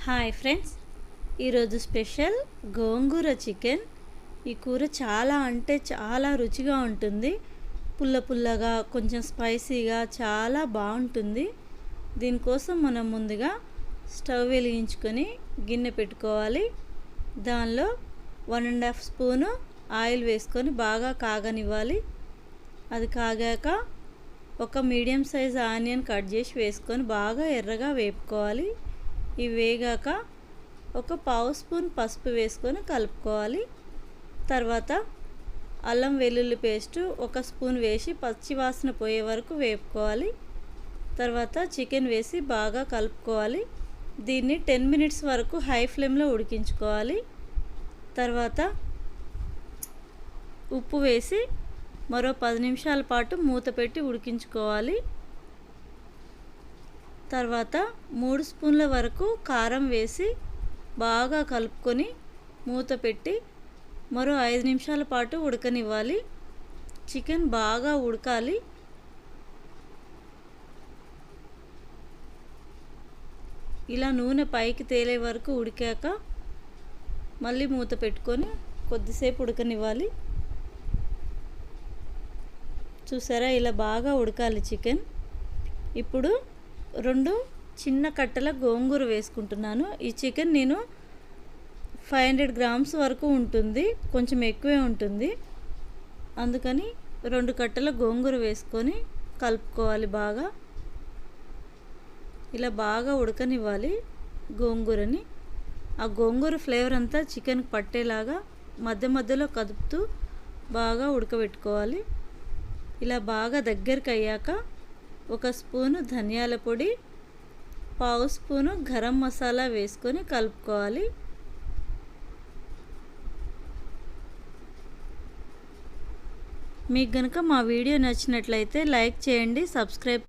Hi friends, ఈరోజు special గోంగూర chicken. ఈ కూర చాలా అంటే చాలా రుచిగా ఉంటుంది. పుల్ల పుల్లగా కొంచెం స్పైసీగా చాలా బాగుంటుంది. దీనికోసం మనం ముందుగా స్టవ్ వెలిగించుకొని గిన్నె పెట్టుకోవాలి. దానిలో 1.5 స్పూను ఆయిల్ వేసుకొని బాగా కాగనివ్వాలి. అది కాగాక ఒక మీడియం సైజ్ ఆనియన్ కట్ చేసి వేసుకొని బాగా ఎర్రగా వేపుకోవాలి. ఇవి వేగాక ఒక పావు స్పూన్ పసుపు వేసుకొని కలుపుకోవాలి. తర్వాత అల్లం వెల్లుల్లి పేస్టు 1 స్పూన్ వేసి పచ్చి వాసన పోయే వరకు వేపుకోవాలి. తర్వాత చికెన్ వేసి బాగా కలుపుకోవాలి. దీన్ని 10 మినిట్స్ వరకు హై ఫ్లేమ్లో ఉడికించుకోవాలి. తర్వాత ఉప్పు వేసి మరో 10 నిమిషాల పాటు మూత పెట్టి ఉడికించుకోవాలి. తర్వాత 3 స్పూన్ల వరకు కారం వేసి బాగా కలుపుకొని మూత పెట్టి మరో 5 నిమిషాల పాటు ఉడకనివ్వాలి. చికెన్ బాగా ఉడకాలి. ఇలా నూనె పైకి తేలే వరకు ఉడికాక మళ్ళీ మూత పెట్టుకొని కొద్దిసేపు ఉడకనివ్వాలి. చూసారా, ఇలా బాగా ఉడకాలి చికెన్. ఇప్పుడు 2 చిన్న కట్టల గోంగూర వేసుకుంటున్నాను. ఈ చికెన్ నేను 500 గ్రామ్స్ వరకు ఉంటుంది, కొంచెం ఎక్కువే ఉంటుంది. అందుకని 2 కట్టల గోంగూర వేసుకొని కలుపుకోవాలి బాగా. ఇలా బాగా ఉడకనివ్వాలి గోంగూరని. ఆ గోంగూర ఫ్లేవర్ అంతా చికెన్కి పట్టేలాగా మధ్య మధ్యలో కదుపుతూ బాగా ఉడకబెట్టుకోవాలి. ఇలా బాగా దగ్గరికి అయ్యాక 1 స్పూను ధనియాల పొడి, పావు స్పూను గరం మసాలా వేసుకొని కలుపుకోవాలి. మీకు కనుక మా వీడియో నచ్చినట్లయితే లైక్ చేయండి, సబ్స్క్రైబ్